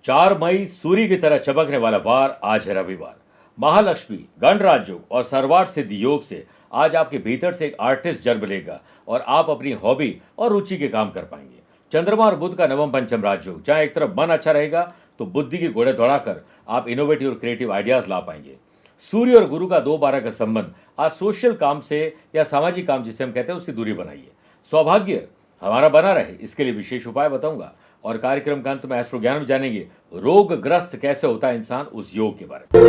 4 मई सूर्य की तरह चमकने वाला वार आज है रविवार। महालक्ष्मी गणराज योग और सर्वार्थ सिद्धि योग से आज आपके भीतर से एक आर्टिस्ट जन्म लेगा और आप अपनी हॉबी और रुचि के काम कर पाएंगे। चंद्रमा और बुध का नवम पंचम राजयोग, जहां एक तरफ मन अच्छा रहेगा तो बुद्धि की घोड़े दौड़ाकर आप इनोवेटिव और क्रिएटिव आइडियाज ला पाएंगे। सूर्य और गुरु का 2-12 का संबंध आज सोशल काम से या सामाजिक काम जिसे हम कहते हैं उससे दूरी बनाइए। सौभाग्य हमारा बना रहे इसके लिए विशेष उपाय बताऊंगा और कार्यक्रम का अंत में एस्ट्रो ज्ञान में जानेंगे रोगग्रस्त कैसे होता है इंसान, उस योग के बारे में।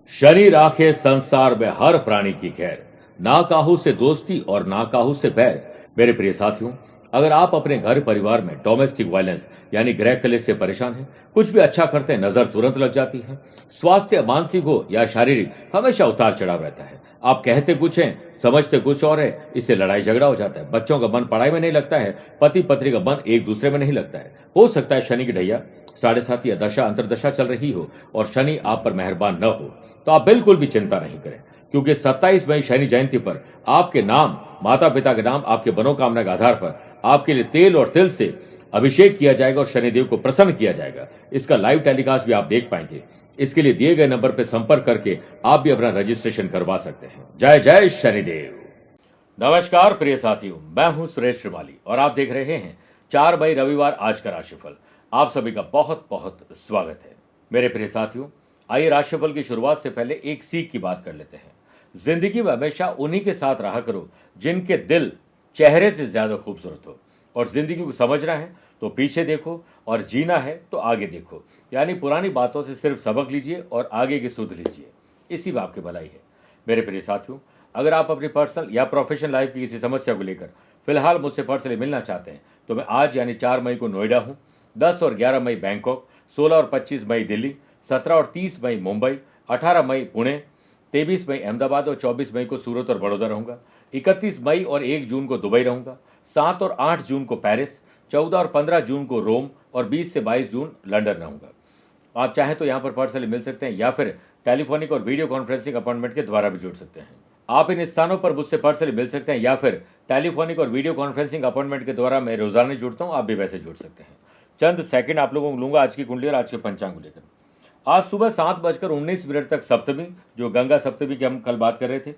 शनि राखे संसार में हर प्राणी की खैर, ना काहू से दोस्ती और ना काहू से बैर। मेरे प्रिय साथियों, अगर आप अपने घर परिवार में डोमेस्टिक वायलेंस यानी गृह कलेश से परेशान हैं, कुछ भी अच्छा करते हैं नजर तुरंत लग जाती है, स्वास्थ्य मानसिक हो या शारीरिक हमेशा उतार चढ़ाव रहता है, आप कहते कुछ हैं समझते कुछ और है, इससे लड़ाई झगड़ा हो जाता है, बच्चों का मन पढ़ाई में नहीं लगता है, पति पत्नी का मन एक दूसरे में नहीं लगता है, हो सकता है शनि की ढैया 7.5 या दशा अंतरदशा चल रही हो और शनि आप पर मेहरबान न हो, तो आप बिल्कुल भी चिंता नहीं करें, क्योंकि 27 मई शनि जयंती पर आपके नाम, माता पिता के नाम, आपके मनोकामना के आधार पर आपके लिए तेल और तिल से अभिषेक किया जाएगा और शनिदेव को प्रसन्न किया जाएगा। इसका लाइव टेलीकास्ट भी आप देख पाएंगे। इसके लिए दिए गए नंबर पर संपर्क करके आप भी अपना रजिस्ट्रेशन करवा सकते हैं। जय जय शनिदेव। नमस्कार प्रिय साथियों, मैं हूं सुरेश श्रीमाली और आप देख रहे हैं 4 मई रविवार आज का राशिफल। आप सभी का बहुत बहुत स्वागत है। मेरे प्रिय साथियों, आइए राशिफल की शुरुआत से पहले एक सीख की बात कर लेते हैं। जिंदगी में हमेशा उन्हीं के साथ रहा करो जिनके दिल चेहरे से ज्यादा खूबसूरत हो, और जिंदगी को समझना है तो पीछे देखो और जीना है तो आगे देखो। यानी पुरानी बातों से सिर्फ सबक लीजिए और आगे की सुध लीजिए, इसी में आपकी भलाई है। मेरे प्रिय साथियों, अगर आप अपनी पर्सनल या प्रोफेशनल लाइफ की किसी समस्या को लेकर फिलहाल मुझसे पर्सनली मिलना चाहते हैं तो मैं आज यानी 4 मई को नोएडा हूँ, 10 और 11 मई बैंकॉक, 16 और 25 मई दिल्ली, 17 और 30 मई मुंबई, 18 मई पुणे, 23 मई अहमदाबाद और 24 मई को सूरत और बड़ौदा रहूंगा, 31 मई और 1 जून को दुबई रहूंगा, 7 और 8 जून को पेरिस, 14 और 15 जून को रोम और 20 से 22 जून लंदन रहूंगा। आप चाहें तो यहाँ पर पर्सनली मिल सकते हैं या फिर टेलीफोनिक और वीडियो कॉन्फ्रेंसिंग अपॉइंटमेंट के द्वारा भी जुड़ सकते हैं। आप इन स्थानों पर मुझसे पर्सनली मिल सकते हैं या फिर टेलीफोनिक और वीडियो कॉन्फ्रेंसिंग अपॉइंटमेंट के द्वारा मैं रोजाना जुड़ता हूँ, आप भी वैसे जुड़ सकते हैं। चंद सेकंड आप लोगों को लूंगा आज की कुंडली और आज के पंचांग को लेकर। आज सुबह 7:19 तक सप्तमी, जो गंगा सप्तमी की हम कल बात कर रहे थे,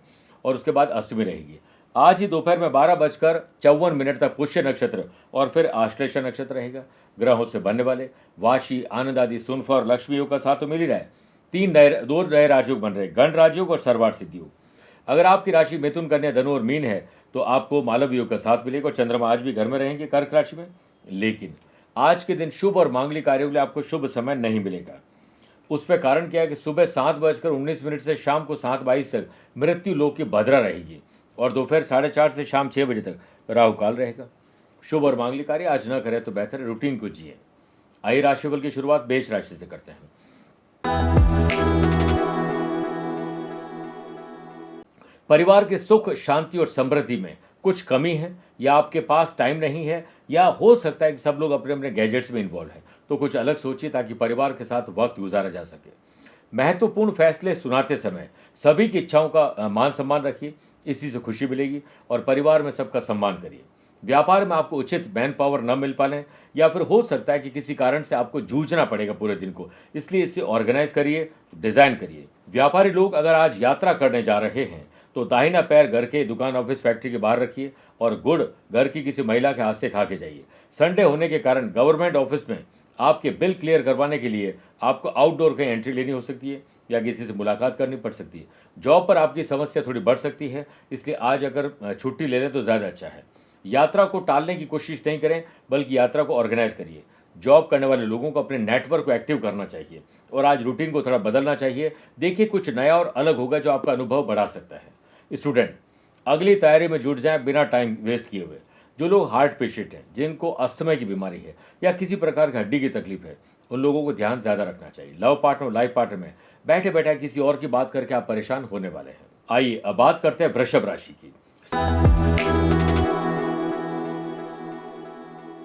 और उसके बाद अष्टमी रहेगी। आज ही दोपहर में 12:54 तक पुष्य नक्षत्र और फिर आश्लेषा नक्षत्र रहेगा। ग्रहों से बनने वाले वाशी, आनंद आदि, सुनफा और लक्ष्मी योग का साथ तो मिल ही रहा है। 2 नए राजयोग बन रहे, गण राजयोग और सर्वार्थ सिद्धि योग। अगर आपकी राशि मिथुन, कन्या, धनु और मीन है तो आपको मालव योग का साथ मिलेगा और चंद्रमा आज भी घर में रहेंगे कर्क राशि में। लेकिन आज के दिन शुभ और मांगलिक कार्यों के लिए आपको शुभ समय नहीं मिलेगा। उस पर कारण क्या है कि सुबह 7:19 से शाम को 7:22 तक मृत्यु लोक की भद्रा रहेगी और दोपहर 4:30 से शाम 6 बजे तक राहु काल रहेगा। शुभ और मांगलिक कार्य आज न करें तो बेहतर है, रूटीन को जिए। आइए राशिफल की शुरुआत मेष राशि से करते हैं। परिवार के सुख, शांति और समृद्धि में कुछ कमी है या आपके पास टाइम नहीं है, या हो सकता है कि सब लोग अपने अपने गैजेट्स में इन्वॉल्व हैं, तो कुछ अलग सोचिए ताकि परिवार के साथ वक्त गुजारा जा सके। महत्वपूर्ण फैसले सुनाते समय सभी की इच्छाओं का मान सम्मान रखिए, इसी से खुशी मिलेगी और परिवार में सबका सम्मान करिए। व्यापार में आपको उचित मैन पावर न मिल पाने या फिर हो सकता है कि किसी कारण से आपको जूझना पड़ेगा पूरे दिन को, इसलिए इसे ऑर्गेनाइज करिए, डिजाइन करिए। व्यापारी लोग अगर आज यात्रा करने जा रहे हैं तो दाहिना पैर घर के, दुकान, ऑफिस, फैक्ट्री के बाहर रखिए और गुड़ घर की किसी महिला के हाथ से खा के जाइए। संडे होने के कारण गवर्नमेंट ऑफिस में आपके बिल क्लियर करवाने के लिए आपको आउटडोर कहीं एंट्री लेनी हो सकती है या किसी से मुलाकात करनी पड़ सकती है। जॉब पर आपकी समस्या थोड़ी बढ़ सकती है, इसलिए आज अगर छुट्टी ले लें तो ज़्यादा अच्छा है। यात्रा को टालने की कोशिश नहीं करें, बल्कि यात्रा को ऑर्गेनाइज करिए। जॉब करने वाले लोगों को अपने नेटवर्क को एक्टिव करना चाहिए और आज रूटीन को थोड़ा बदलना चाहिए। देखिए कुछ नया और अलग होगा जो आपका अनुभव बढ़ा सकता है। स्टूडेंट अगली तैयारी में जुट जाएं बिना टाइम वेस्ट किए हुए। जो लोग हार्ट पेशेंट हैं, जिनको अस्थमा की बीमारी है या किसी प्रकार की हड्डी की तकलीफ है, उन लोगों को ध्यान ज्यादा रखना चाहिए। लव पार्टनर, लाइफ पार्टनर में बैठे बैठे किसी और की बात करके आप परेशान होने वाले हैं। आइए अब बात करते हैं वृषभ राशि की।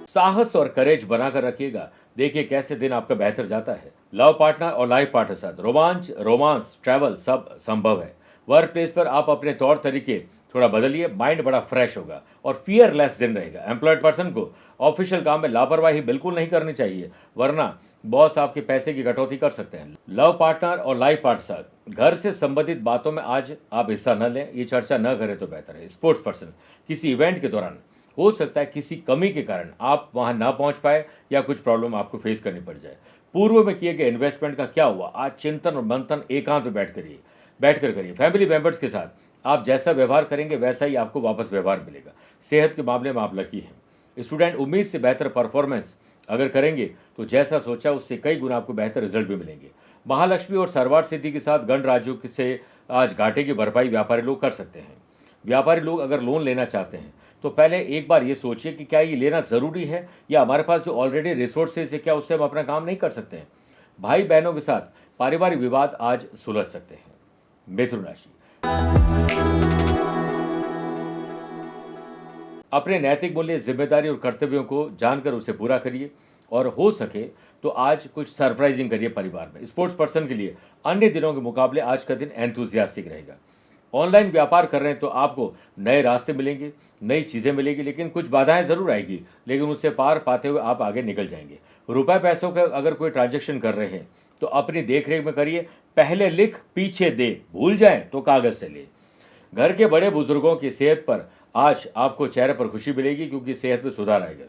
साहस और करेज बनाकर रखिएगा, देखिए कैसे दिन आपका बेहतर जाता है। लव पार्टनर और लाइफ पार्टनर साथ रोमांच, रोमांस, ट्रैवल सब संभव है। वर्क प्लेस पर आप अपने तौर तरीके थोड़ा बदलिए, माइंड बड़ा फ्रेश होगा और फियरलेस दिन रहेगा। एम्प्लॉयड पर्सन को ऑफिशियल काम में लापरवाही बिल्कुल नहीं करनी चाहिए, वरना बॉस आपके पैसे की कटौती कर सकते हैं। लव पार्टनर और लाइफ पार्टनर, घर से संबंधित बातों में आज आप हिस्सा न लें, ये चर्चा न करें तो बेहतर है। स्पोर्ट्स पर्सन, किसी इवेंट के दौरान हो सकता है किसी कमी के कारण आप वहां ना पहुंच पाए या कुछ प्रॉब्लम आपको फेस करनी पड़ जाए। पूर्व में किए गए इन्वेस्टमेंट का क्या हुआ, आज चिंतन और मंथन एकांत में बैठकर करिए। फैमिली मेंबर्स के साथ आप जैसा व्यवहार करेंगे वैसा ही आपको वापस व्यवहार मिलेगा। सेहत के मामले में आप लकी हैं। स्टूडेंट, उम्मीद से बेहतर परफॉर्मेंस अगर करेंगे तो जैसा सोचा उससे कई गुना आपको बेहतर रिजल्ट भी मिलेंगे। महालक्ष्मी और सर्वार्थ सिद्धि के साथ गण राज्यों से आज घाटे की भरपाई व्यापारी लोग कर सकते हैं। व्यापारी लोग अगर लोन लेना चाहते हैं तो पहले एक बार ये सोचिए कि क्या ये लेना जरूरी है या हमारे पास जो ऑलरेडी रिसोर्सेज है क्या उससे हम अपना काम नहीं कर सकते हैं। भाई बहनों के साथ पारिवारिक विवाद आज सुलझ सकते हैं। मिथुन राशि, अपने नैतिक मूल्य, जिम्मेदारी और कर्तव्यों को जानकर उसे पूरा करिए और हो सके तो आज कुछ सरप्राइजिंग करिए परिवार में। स्पोर्ट्स पर्सन के लिए अन्य दिनों के मुकाबले आज का दिन एंथुजियास्टिक रहेगा। ऑनलाइन व्यापार कर रहे हैं तो आपको नए रास्ते मिलेंगे, नई चीजें मिलेगी, लेकिन कुछ बाधाएं जरूर आएगी, लेकिन उससे पार पाते हुए आप आगे निकल जाएंगे। रुपए पैसों का अगर कोई ट्रांजेक्शन कर रहे हैं तो अपनी देखरेख में करिए। पहले लिख पीछे दे, भूल जाए तो कागज से ले। घर के बड़े बुजुर्गों की सेहत पर आज आपको चेहरे पर खुशी मिलेगी क्योंकि सेहत में सुधार आएगा।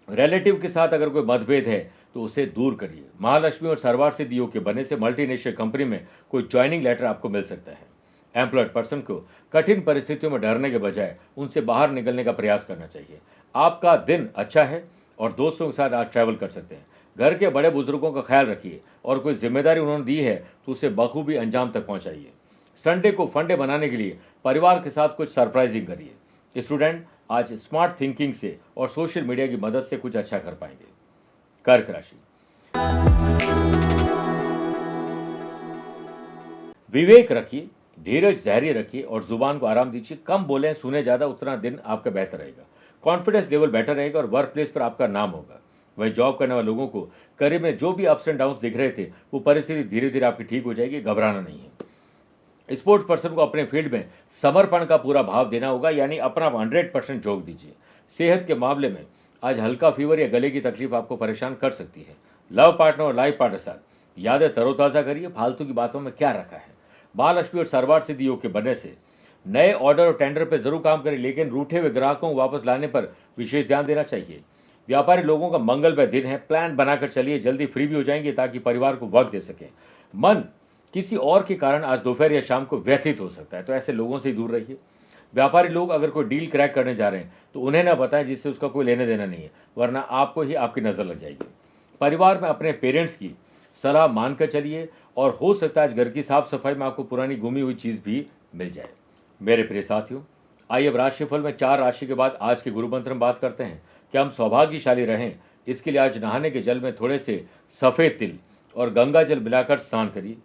रिलेटिव के साथ अगर कोई मतभेद है तो उसे दूर करिए। महालक्ष्मी और सर्वार्थ सिद्धि योग के बनने से मल्टीनेशनल कंपनी में कोई ज्वाइनिंग लेटर आपको मिल सकता है। एम्प्लॉयड पर्सन को कठिन परिस्थितियों में डरने के बजाय उनसे बाहर निकलने का प्रयास करना चाहिए। आपका दिन अच्छा है और दोस्तों के साथ आज ट्रैवल कर सकते हैं। घर के बड़े बुजुर्गों का ख्याल रखिए और कोई जिम्मेदारी उन्होंने दी है तो उसे बखूबी अंजाम तक पहुंचाइए। संडे को फंडे बनाने के लिए परिवार के साथ कुछ सरप्राइजिंग करिए। स्टूडेंट, आज स्मार्ट थिंकिंग से और सोशल मीडिया की मदद से कुछ अच्छा कर पाएंगे। कर्क राशि, विवेक रखिए, धीरज धैर्य रखिए और जुबान को आराम दीजिए। कम बोलें, सुने ज्यादा, उतना दिन आपका बेहतर रहेगा। कॉन्फिडेंस लेवल बेटर रहेगा और वर्क प्लेस पर आपका नाम होगा। वहीं जॉब करने वाले लोगों को करियर में जो भी अप्स एंड डाउन्स दिख रहे थे वो परिस्थिति धीरे धीरे आपकी ठीक हो जाएगी, घबराना नहीं है। स्पोर्ट्स पर्सन को अपने फील्ड में समर्पण का पूरा भाव देना होगा, यानी अपना 100% झोंक दीजिए। सेहत के मामले में आज हल्का फीवर या गले की तकलीफ आपको परेशान कर सकती है। लव पार्टनर और लाइफ पार्टनर साथ यादें तरोताजा करिए, फालतू की बातों में क्या रखा है। महालक्ष्मी और सर्वार्थ सिद्धि योग के बनने से नए ऑर्डर और टेंडर पर जरूर काम करें, लेकिन रूठे हुए ग्राहकों को वापस लाने पर विशेष ध्यान देना चाहिए। व्यापारी लोगों का मंगलमय दिन है, प्लान बनाकर चलिए, जल्दी फ्री भी हो जाएंगे ताकि परिवार को वक्त दे सकें। मन किसी और के कारण आज दोपहर या शाम को व्यथित हो सकता है, तो ऐसे लोगों से दूर रहिए। व्यापारी लोग अगर कोई डील क्रैक करने जा रहे हैं तो उन्हें ना बताएं जिससे उसका कोई लेने देना नहीं है, वरना आपको ही आपकी नजर लग जाएगी। परिवार में अपने पेरेंट्स की सलाह मानकर चलिए और हो सकता है आज घर की साफ सफाई में आपको पुरानी गुमी हुई चीज भी मिल जाए। मेरे प्रिय साथियों, आइए अब राशिफल में 4 राशि के बाद आज के गुरु मंत्र में बात करते हैं। कि हम सौभाग्यशाली रहें, इसके लिए आज नहाने के जल में थोड़े से सफ़ेद तिल और गंगा जल मिलाकर स्नान करिए।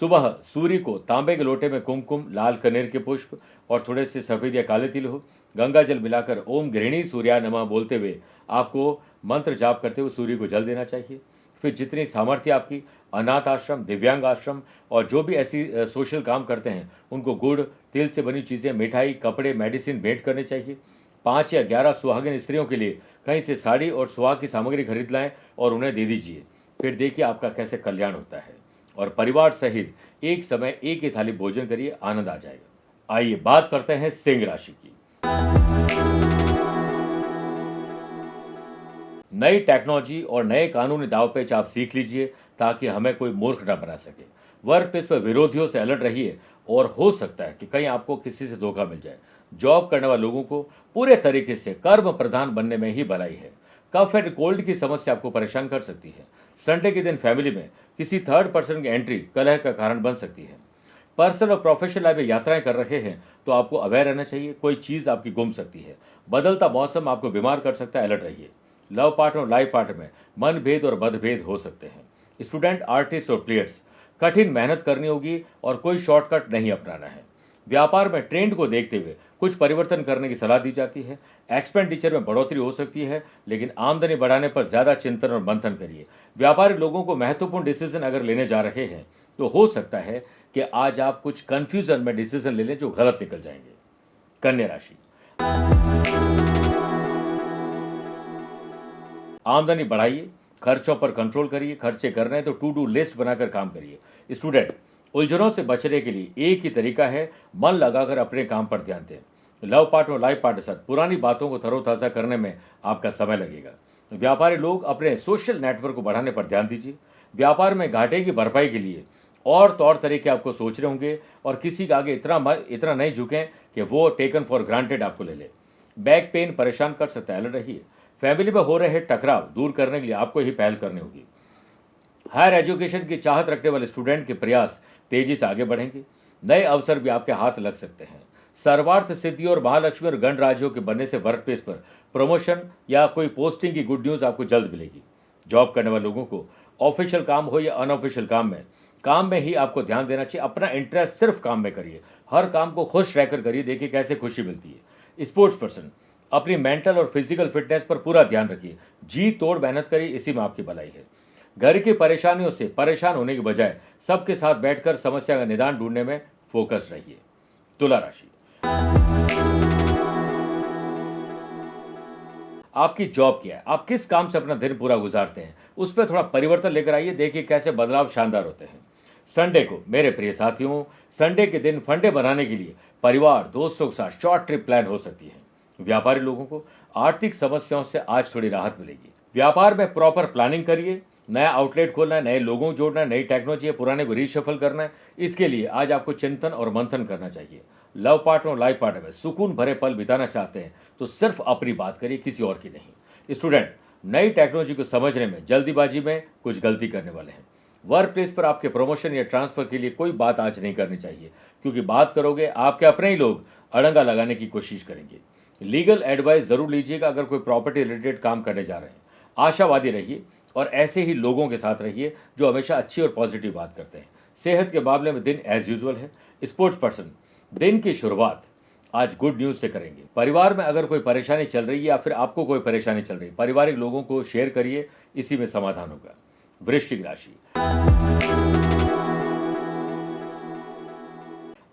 सुबह सूर्य को तांबे के लोटे में कुमकुम, लाल कनेर के पुष्प और थोड़े से सफ़ेद या काले तिल हो, गंगा जल मिलाकर ओम गृहिणी सूर्याय नमः बोलते हुए आपको मंत्र जाप करते हुए सूर्य को जल देना चाहिए। फिर जितनी सामर्थ्य आपकी, अनाथ आश्रम, दिव्यांग आश्रम और जो भी ऐसी सोशल काम करते हैं उनको गुड़, तिल से बनी चीज़ें, मिठाई, कपड़े, मेडिसिन भेंट करने चाहिए। 5 या 11 सुहागिन स्त्रियों के लिए कहीं से साड़ी और सुहाग की सामग्री खरीद लाएं और उन्हें दे दीजिए। फिर देखिए आपका कैसे कल्याण होता है और परिवार सहित एक समय एक ही थाली भोजन करिए, आनंद आ जाएगा। आइए बात करते हैं सिंह राशि की। नई टेक्नोलॉजी और नए कानूनी दाव पेच आप सीख लीजिए ताकि हमें कोई मूर्ख न बना सके। वर्क प्लेस पर विरोधियों से अलर्ट रहिए और हो सकता है कि कहीं आपको किसी से धोखा मिल जाए। जॉब करने वाले लोगों को पूरे तरीके से कर्म प्रधान बनने में ही भलाई है। कफ एंड कोल्ड की समस्या आपको परेशान कर सकती है। संडे के दिन फैमिली में किसी थर्ड पर्सन की एंट्री कलह का कारण बन सकती है। पर्सनल और प्रोफेशनल लाइफ में यात्राएं कर रहे हैं तो आपको अवेयर रहना चाहिए, कोई चीज आपकी गुम सकती है। बदलता मौसम आपको बीमार कर सकता है, अलर्ट रहिए। लव पार्टनर और लाइफ पार्टनर में मनभेद और मतभेद हो सकते हैं। स्टूडेंट, आर्टिस्ट और प्लेयर्स, कठिन मेहनत करनी होगी और कोई शॉर्टकट नहीं अपनाना है। व्यापार में ट्रेंड को देखते हुए कुछ परिवर्तन करने की सलाह दी जाती है। एक्सपेंडिचर में बढ़ोतरी हो सकती है, लेकिन आमदनी बढ़ाने पर ज्यादा चिंतन और मंथन करिए। व्यापारी लोगों को महत्वपूर्ण डिसीजन अगर लेने जा रहे हैं तो हो सकता है कि आज आप कुछ कंफ्यूजन में डिसीजन ले लें जो गलत निकल जाएंगे। कन्या राशि, आमदनी बढ़ाइए, खर्चों पर कंट्रोल करिए, खर्चे कर रहे हैं तो टू डू लिस्ट बनाकर काम करिए। स्टूडेंट, उलझनों से बचने के लिए एक ही तरीका है, मन लगाकर अपने काम पर ध्यान दें। लव पार्ट और लाइफ पार्ट के साथ पुरानी बातों को तरोताज़ा करने में आपका समय लगेगा। व्यापारी लोग अपने सोशल नेटवर्क को बढ़ाने पर ध्यान दीजिए। व्यापार में घाटे की भरपाई के लिए और तौर तरीके आपको सोचने होंगे और किसी के आगे इतना नहीं झुकें कि वो टेकन फॉर ग्रांटेड आपको ले ले। बैक पेन परेशान कर सकता है, अलर्ट रहिए। फैमिली में हो रहे टकराव दूर करने के लिए आपको ही पहल करनी होगी। हायर एजुकेशन की चाहत रखने वाले स्टूडेंट के प्रयास तेजी से आगे बढ़ेंगे। नए अवसर भी आपके हाथ लग सकते हैं। सर्वार्थ सिद्धि और महालक्ष्मी और गणराज्यों के बनने से वर्क प्लेस पर प्रमोशन या कोई पोस्टिंग की गुड न्यूज आपको जल्द मिलेगी। जॉब करने वाले लोगों को ऑफिशियल काम हो या अनऑफिशियल काम में ही आपको ध्यान देना चाहिए। अपना इंटरेस्ट सिर्फ काम में करिए, हर काम को खुश रहकर करिए, देखिए कैसे खुशी मिलती है। स्पोर्ट्स पर्सन, अपनी मेंटल और फिजिकल फिटनेस पर पूरा ध्यान रखिए, जी तोड़ मेहनत करिए, इसी में आपकी भलाई है। घर की परेशानियों से परेशान होने के बजाय सबके साथ बैठकर समस्या का निदान ढूंढने में फोकस रहिए। तुला राशि, आपकी जॉब क्या है, आप किस काम से अपना दिन पूरा गुजारते हैं, उस पर थोड़ा परिवर्तन लेकर आइए, देखिए कैसे बदलाव शानदार होते हैं। संडे को मेरे प्रिय साथियों, संडे के दिन फंडे बनाने के लिए परिवार दोस्तों के साथ शॉर्ट ट्रिप प्लान हो सकती है। व्यापारी लोगों को आर्थिक समस्याओं से आज थोड़ी राहत मिलेगी। व्यापार में प्रॉपर प्लानिंग करिए, नया आउटलेट खोलना है, नए लोगों को जोड़ना है, नई टेक्नोलॉजी है, पुराने को रीशफल करना है, इसके लिए आज आपको चिंतन और मंथन करना चाहिए। लव पार्टनर और लाइफ पार्टनर में सुकून भरे पल बिताना चाहते हैं तो सिर्फ अपनी बात करिए, किसी और की नहीं। स्टूडेंट, नई टेक्नोलॉजी को समझने में जल्दीबाजी में कुछ गलती करने वाले हैं। वर्क प्लेस पर आपके प्रमोशन या ट्रांसफर के लिए कोई बात आज नहीं करनी चाहिए, क्योंकि बात करोगे आपके अपने ही लोग अड़ंगा लगाने की कोशिश करेंगे। लीगल एडवाइस जरूर लीजिएगा अगर कोई प्रॉपर्टी रिलेटेड काम करने जा रहे हैं। आशावादी रहिए और ऐसे ही लोगों के साथ रहिए जो हमेशा अच्छी और पॉजिटिव बात करते हैं। सेहत के मामले में दिन एज यूजुअल है। स्पोर्ट्स पर्सन, दिन की शुरुआत आज गुड न्यूज से करेंगे। परिवार में अगर कोई परेशानी चल रही है या फिर आपको कोई परेशानी चल रही है, पारिवारिक लोगों को शेयर करिए, इसी में समाधान होगा। वृश्चिक राशि,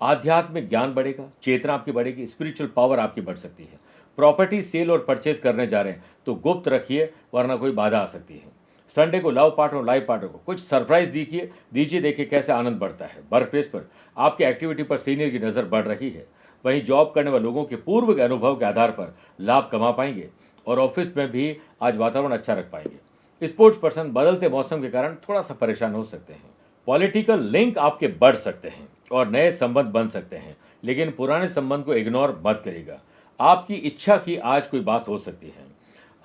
आध्यात्मिक ज्ञान बढ़ेगा, चेतना आपकी बढ़ेगी, स्पिरिचुअल पावर आपकी बढ़ सकती है। प्रॉपर्टी सेल और परचेज करने जा रहे हैं तो गुप्त रखिए, वरना कोई बाधा आ सकती है। संडे को लव पार्टनर और लाइफ पार्टनर को कुछ सरप्राइज दीजिए, देखिए कैसे आनंद बढ़ता है। वर्क प्लेस पर आपकी एक्टिविटी पर सीनियर की नज़र बढ़ रही है। वहीं जॉब करने वाले लोगों के पूर्व के अनुभव के आधार पर लाभ कमा पाएंगे और ऑफिस में भी आज वातावरण अच्छा रख पाएंगे। स्पोर्ट्स पर्सन बदलते मौसम के कारण थोड़ा सा परेशान हो सकते हैं। पॉलिटिकल लिंक आपके बढ़ सकते हैं और नए संबंध बन सकते हैं, लेकिन पुराने संबंध को इग्नोर मत करिएगा। आपकी इच्छा की आज कोई बात हो सकती है।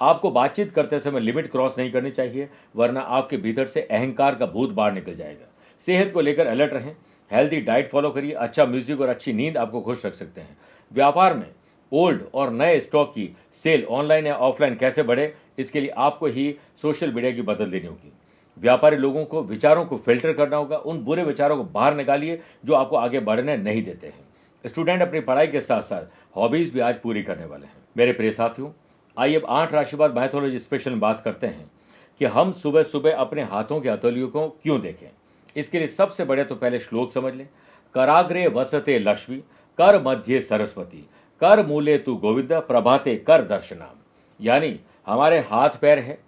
आपको बातचीत करते समय लिमिट क्रॉस नहीं करनी चाहिए, वरना आपके भीतर से अहंकार का भूत बाहर निकल जाएगा। सेहत को लेकर अलर्ट रहें, हेल्दी डाइट फॉलो करिए, अच्छा म्यूजिक और अच्छी नींद आपको खुश रख सकते हैं। व्यापार में ओल्ड और नए स्टॉक की सेल ऑनलाइन या ऑफलाइन कैसे बढ़े, इसके लिए आपको ही सोशल मीडिया की मदद लेनी होगी। व्यापारी लोगों को विचारों को फिल्टर करना होगा, उन बुरे विचारों को बाहर निकालिए जो आपको आगे बढ़ने नहीं देते हैं। स्टूडेंट अपनी पढ़ाई के साथ साथ हॉबीज भी आज पूरी करने वाले हैं। मेरे प्रिय साथियों, आइए अब 8 राशिवाद मैथोलॉजी स्पेशल में बात करते हैं कि हम सुबह सुबह अपने हाथों के हथेलियों को क्यों देखें। इसके लिए सबसे बड़े तो पहले श्लोक समझ लें। कराग्रे वसते लक्ष्मी, कर मध्य सरस्वती, कर मूले तू गोविंद, प्रभाते कर दर्शनाम। यानी हमारे हाथ पैर है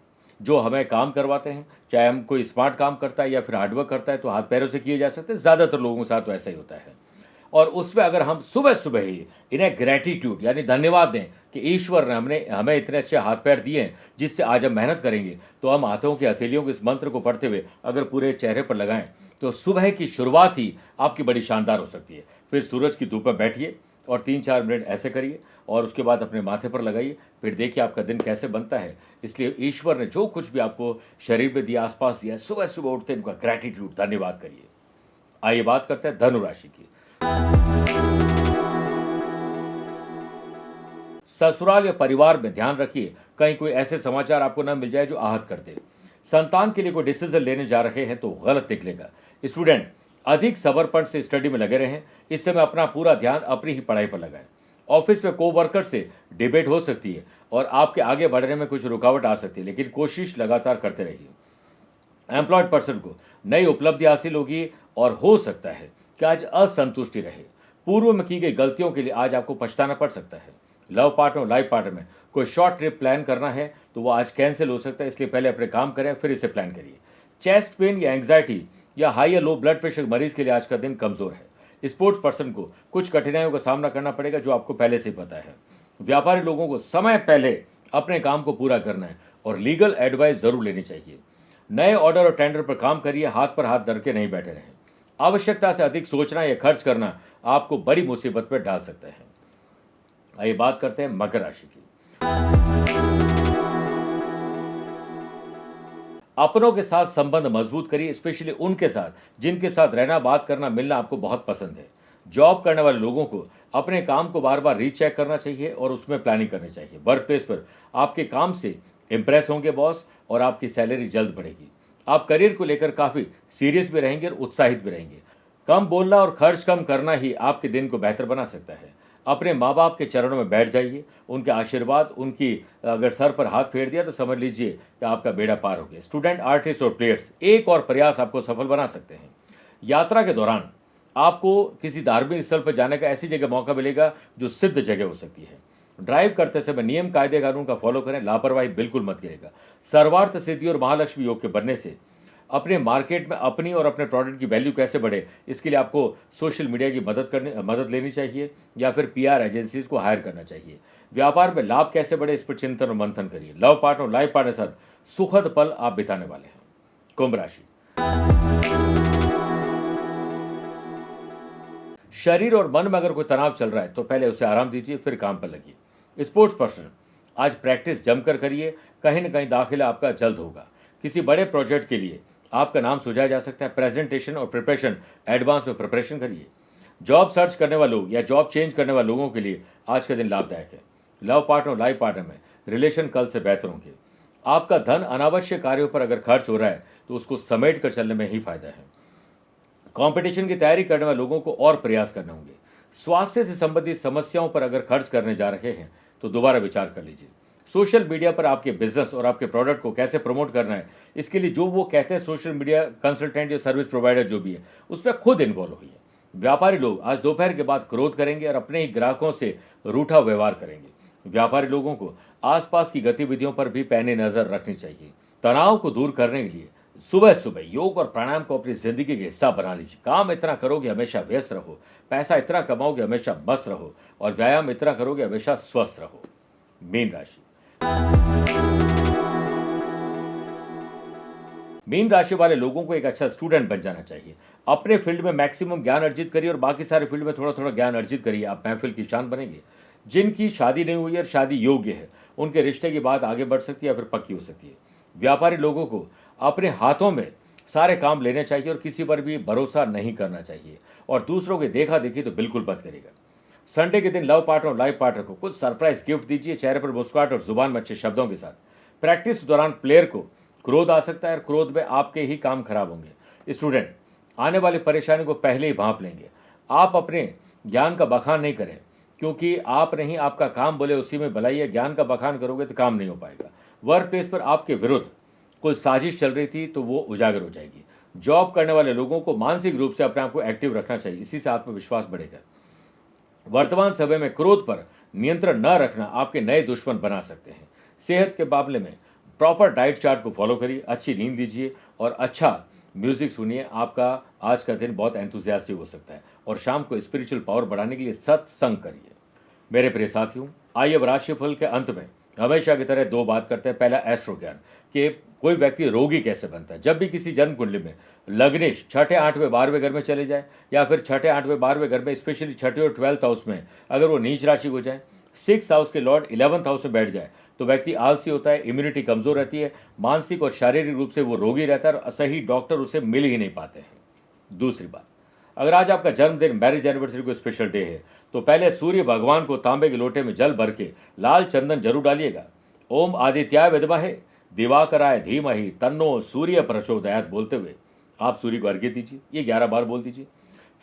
जो हमें काम करवाते हैं, चाहे हम कोई स्मार्ट काम करता है या फिर हार्डवर्क करता है तो हाथ पैरों से किए जा सकते हैं। ज़्यादातर लोगों के साथ तो ऐसा ही होता है। और उसमें अगर हम सुबह सुबह ही इन्हें ग्रेटिट्यूड यानी धन्यवाद दें कि ईश्वर ने हमें इतने अच्छे हाथ पैर दिए हैं जिससे आज हम मेहनत करेंगे, तो हम हाथों की हथेलियों के इस मंत्र को पढ़ते हुए अगर पूरे चेहरे पर लगाएं तो सुबह की शुरुआत ही आपकी बड़ी शानदार हो सकती है। फिर सूरज की धूप में बैठिए और 3-4 मिनट ऐसे करिए और उसके बाद अपने माथे पर लगाइए, फिर देखिए आपका दिन कैसे बनता है। इसलिए ईश्वर ने जो कुछ भी आपको शरीर में दिया, आसपास दिया, सुबह सुबह उठते इनका ग्रेटिट्यूड धन्यवाद करिए। आइए बात करते हैं धनु राशि की। ससुराल या परिवार में ध्यान रखिए, कहीं कोई ऐसे समाचार आपको न मिल जाए जो आहत कर दे। संतान के लिए कोई डिसीजन लेने जा रहे हैं तो गलत निकलेगा। स्टूडेंट अधिक समर्पण से स्टडी में लगे रहें, इस समय अपना पूरा ध्यान अपनी ही पढ़ाई पर लगाएं। ऑफिस में कोवर्कर से डिबेट हो सकती है और आपके आगे बढ़ने में कुछ रुकावट आ सकती है, लेकिन कोशिश लगातार करते रहिए। एम्प्लॉयड पर्सन को नई उपलब्धि हासिल होगी और हो सकता है कि आज असंतुष्टि रहे। पूर्व में की गई गलतियों के लिए आज आपको पछताना पड़ सकता है। लव पार्टनर और लाइफ पार्टनर में कोई शॉर्ट ट्रिप प्लान करना है तो वो आज कैंसिल हो सकता है, इसलिए पहले अपने काम करें फिर इसे प्लान करिए। चेस्ट पेन या एंग्जाइटी या हाई या लो ब्लड प्रेशर के मरीज के लिए आज का दिन कमजोर है। स्पोर्ट्स पर्सन को कुछ कठिनाइयों का सामना करना पड़ेगा जो आपको पहले से ही पता है। व्यापारी लोगों को समय पहले अपने काम को पूरा करना है और लीगल एडवाइस जरूर लेनी चाहिए। नए ऑर्डर और टेंडर पर काम करिए, हाथ पर हाथ धर के नहीं बैठे रहें। आवश्यकता से अधिक सोचना या खर्च करना आपको बड़ी मुसीबत में डाल सकता है। आइए बात करते हैं मकर राशि की। अपनों के साथ संबंध मजबूत करिए, स्पेशली उनके साथ जिनके साथ रहना, बात करना, मिलना आपको बहुत पसंद है। जॉब करने वाले लोगों को अपने काम को बार बार रीचेक करना चाहिए और उसमें प्लानिंग करनी चाहिए। वर्क प्लेस पर आपके काम से इंप्रेस होंगे बॉस और आपकी सैलरी जल्द बढ़ेगी। आप करियर को लेकर काफी सीरियस भी रहेंगे और उत्साहित भी रहेंगे। कम बोलना और खर्च कम करना ही आपके दिन को बेहतर बना सकता है। अपने माँ बाप के चरणों में बैठ जाइए, उनके आशीर्वाद, उनकी अगर सर पर हाथ फेर दिया तो समझ लीजिए कि आपका बेड़ा पार हो गया। स्टूडेंट, आर्टिस्ट और प्लेयर्स एक और प्रयास आपको सफल बना सकते हैं। यात्रा के दौरान आपको किसी धार्मिक स्थल पर जाने का ऐसी जगह मौका मिलेगा जो सिद्ध जगह हो सकती है। ड्राइव करते समय नियम कायदे कानून का फॉलो करें, लापरवाही बिल्कुल मत करेगा। सर्वार्थ सिद्धि और महालक्ष्मी योग के बनने से अपने मार्केट में अपनी और अपने प्रोडक्ट की वैल्यू कैसे बढ़े, इसके लिए आपको सोशल मीडिया की मदद लेनी चाहिए या फिर पीआर एजेंसीज को हायर करना चाहिए। व्यापार में लाभ कैसे बढ़े, इस पर चिंतन और मंथन करिए। लव पार्टनर और लाइफ पार्टनर के साथ सुखद पल आप बिताने वाले हैं। कुंभ राशि। शरीर और मन में अगर कोई तनाव चल रहा है तो पहले उसे आराम दीजिए, फिर काम पर लगिए। स्पोर्ट्स पर्सन, आज प्रैक्टिस जमकर करिए, कहीं न कहीं दाखिला आपका जल्द होगा। किसी बड़े प्रोजेक्ट के लिए आपका नाम सुझाया जा सकता है। प्रेजेंटेशन और प्रिपरेशन एडवांस में प्रिपरेशन करिए। जॉब सर्च करने वालों या जॉब चेंज करने वाले लोगों के लिए आज का दिन लाभदायक है। लव पार्टनर और लाइफ पार्टनर में रिलेशन कल से बेहतर होंगे। आपका धन अनावश्यक कार्यों पर अगर खर्च हो रहा है तो उसको समेट कर चलने में ही फायदा है। कंपटीशन की तैयारी करने वाले लोगों को और प्रयास करने होंगे। स्वास्थ्य से संबंधित समस्याओं पर अगर खर्च करने जा रहे हैं तो दोबारा विचार कर लीजिए। सोशल मीडिया पर आपके बिजनेस और आपके प्रोडक्ट को कैसे प्रमोट करना है, इसके लिए जो वो कहते हैं सोशल मीडिया कंसल्टेंट या सर्विस प्रोवाइडर जो भी है, उसमें खुद इन्वॉल्व हुई है। व्यापारी लोग आज दोपहर के बाद क्रोध करेंगे और अपने ही ग्राहकों से रूठा व्यवहार करेंगे। व्यापारी लोगों को आसपास की गतिविधियों पर भी पैनी नजर रखनी चाहिए। तनाव को दूर करने के लिए सुबह सुबह योग और प्राणायाम को अपनी जिंदगी का हिस्सा बना लीजिए। काम इतना करोगे हमेशा व्यस्त रहो, पैसा इतना कमाओगे हमेशा मस्त रहो और व्यायाम इतना करोगे हमेशा स्वस्थ रहो। मीन राशि। मीन राशि वाले लोगों को एक अच्छा स्टूडेंट बन जाना चाहिए। अपने फील्ड में मैक्सिमम ज्ञान अर्जित करिए और बाकी सारे फील्ड में थोड़ा थोड़ा ज्ञान अर्जित करिए, आप महफिल की शान बनेंगे। जिनकी शादी नहीं हुई है और शादी योग्य है, उनके रिश्ते की बात आगे बढ़ सकती है या फिर पक्की हो सकती है। व्यापारी लोगों को अपने हाथों में सारे काम लेने चाहिए और किसी पर भी भरोसा नहीं करना चाहिए और दूसरों की देखा देखी तो बिल्कुल मत करेगा। संडे के दिन लव पार्टनर और लाइफ पार्टनर को कुछ सरप्राइज गिफ्ट दीजिए, चेहरे पर मुस्कुराहट और जुबान में अच्छे शब्दों के साथ। प्रैक्टिस के दौरान प्लेयर को क्रोध आ सकता है और क्रोध में आपके ही काम खराब होंगे। स्टूडेंट आने वाली परेशानी को पहले ही भांप लेंगे। आप अपने ज्ञान का बखान नहीं करें, क्योंकि आप नहीं आपका काम बोले उसी में भलाई है। ज्ञान का बखान करोगे तो काम नहीं हो पाएगा। वर्क प्लेस पर आपके विरुद्ध कोई साजिश चल रही थी तो वो उजागर हो जाएगी। जॉब करने वाले लोगों को मानसिक रूप से अपने आप को एक्टिव रखना चाहिए, इसी से आत्मविश्वास बढ़ेगा। वर्तमान समय में क्रोध पर नियंत्रण न रखना आपके नए दुश्मन बना सकते हैं। सेहत के मामले में प्रॉपर डाइट चार्ट को फॉलो करिए, अच्छी नींद लीजिए और अच्छा म्यूजिक सुनिए। आपका आज का दिन बहुत एंथुसियास्टिक हो सकता है और शाम को स्पिरिचुअल पावर बढ़ाने के लिए सत्संग करिए। मेरे प्रिय साथियों, आइए अब राशिफल के अंत में हमेशा की तरह दो बात करते हैं। पहला एस्ट्रो ज्ञान कि कोई व्यक्ति रोगी कैसे बनता है। जब भी किसी जन्म कुंडली में लग्नेश छठे, आठवें, 12वें घर में चले जाए या फिर छठे, आठवें, 12वें घर में, स्पेशली छठे और 12th हाउस में अगर वो नीच राशि हो जाए, 6th हाउस के लॉर्ड 11th हाउस में बैठ जाए तो व्यक्ति आलसी होता है, इम्यूनिटी कमजोर रहती है, मानसिक और शारीरिक रूप से वो रोगी रहता है और सही डॉक्टर उसे मिल ही नहीं पाते हैं। दूसरी बात, अगर आज आपका जन्मदिन, मैरिज एनिवर्सरी को स्पेशल डे है तो पहले सूर्य भगवान को तांबे के लोटे में जल भर के लाल चंदन जरूर डालिएगा। ओम आदित्याय विद्महे दिवाकराय धीमहि तन्नो सूर्य प्रचोदयात बोलते हुए आप सूर्य को अर्घ्य दीजिए। ये 11 बार बोल दीजिए।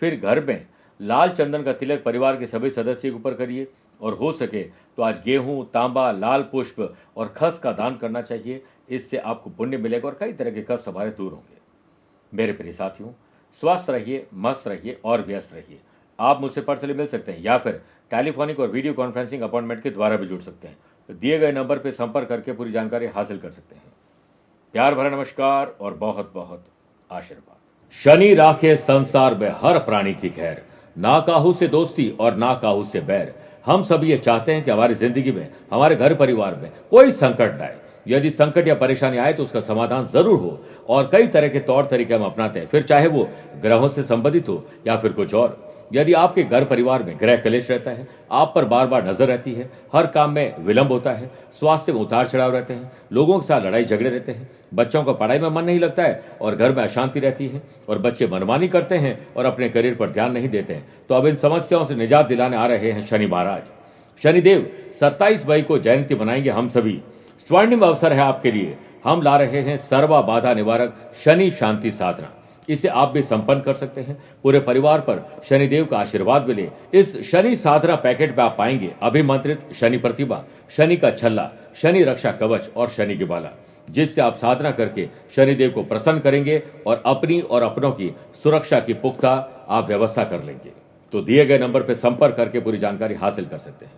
फिर घर में लाल चंदन का तिलक परिवार के सभी सदस्य के ऊपर करिए और हो सके तो आज गेहूं, तांबा, लाल पुष्प और खस का दान करना चाहिए। इससे आपको पुण्य मिलेगा और कई तरह के कष्ट हमारे दूर होंगे। मेरे प्रिय साथियों, स्वस्थ रहिए, मस्त रहिए और व्यस्त रहिए। आप मुझसे पर्सनली मिल सकते हैं या फिर टेलीफोनिक और वीडियो कॉन्फ्रेंसिंग अपॉइंटमेंट के द्वारा भी जुड़ सकते हैं। तो दिए गए नंबर पर संपर्क करके पूरी जानकारी हासिल कर सकते हैं। प्यार भरा नमस्कार और बहुत बहुत आशीर्वाद। शनि राखे संसार में हर प्राणी की खैर, ना काहू से दोस्ती और ना काहू से बैर। हम सब ये चाहते हैं कि हमारी जिंदगी में, हमारे घर परिवार में कोई संकट न आए। यदि संकट या परेशानी आए तो उसका समाधान जरूर हो, और कई तरह के तौर तरीके हम अपनाते हैं, फिर चाहे वो ग्रहों से संबंधित हो या फिर कुछ और। यदि आपके घर परिवार में ग्रह कलेश रहता है, आप पर बार बार नजर रहती है, हर काम में विलंब होता है, स्वास्थ्य में उतार चढ़ाव रहते हैं, लोगों के साथ लड़ाई झगड़े रहते हैं, बच्चों का पढ़ाई में मन नहीं लगता है और घर में अशांति रहती है, और बच्चे मनमानी करते हैं और अपने करियर पर ध्यान नहीं देते हैं, तो अब इन समस्याओं से निजात दिलाने आ रहे हैं शनि महाराज। शनिदेव 27 मई को जयंती मनाएंगे हम सभी। स्वर्णिम अवसर है आपके लिए। हम ला रहे हैं सर्वा बाधा निवारक शनि शांति साधना। इसे आप भी संपन्न कर सकते हैं। पूरे परिवार पर शनिदेव का आशीर्वाद मिले। इस शनि साधना पैकेट में आप पाएंगे अभिमंत्रित शनि प्रतिभा, शनि का छल्ला, शनि रक्षा कवच और शनि की बाला, जिससे आप साधना करके शनिदेव को प्रसन्न करेंगे और अपनी और अपनों की सुरक्षा की पुख्ता आप व्यवस्था कर लेंगे। तो दिए गए नंबर पर संपर्क करके पूरी जानकारी हासिल कर सकते हैं।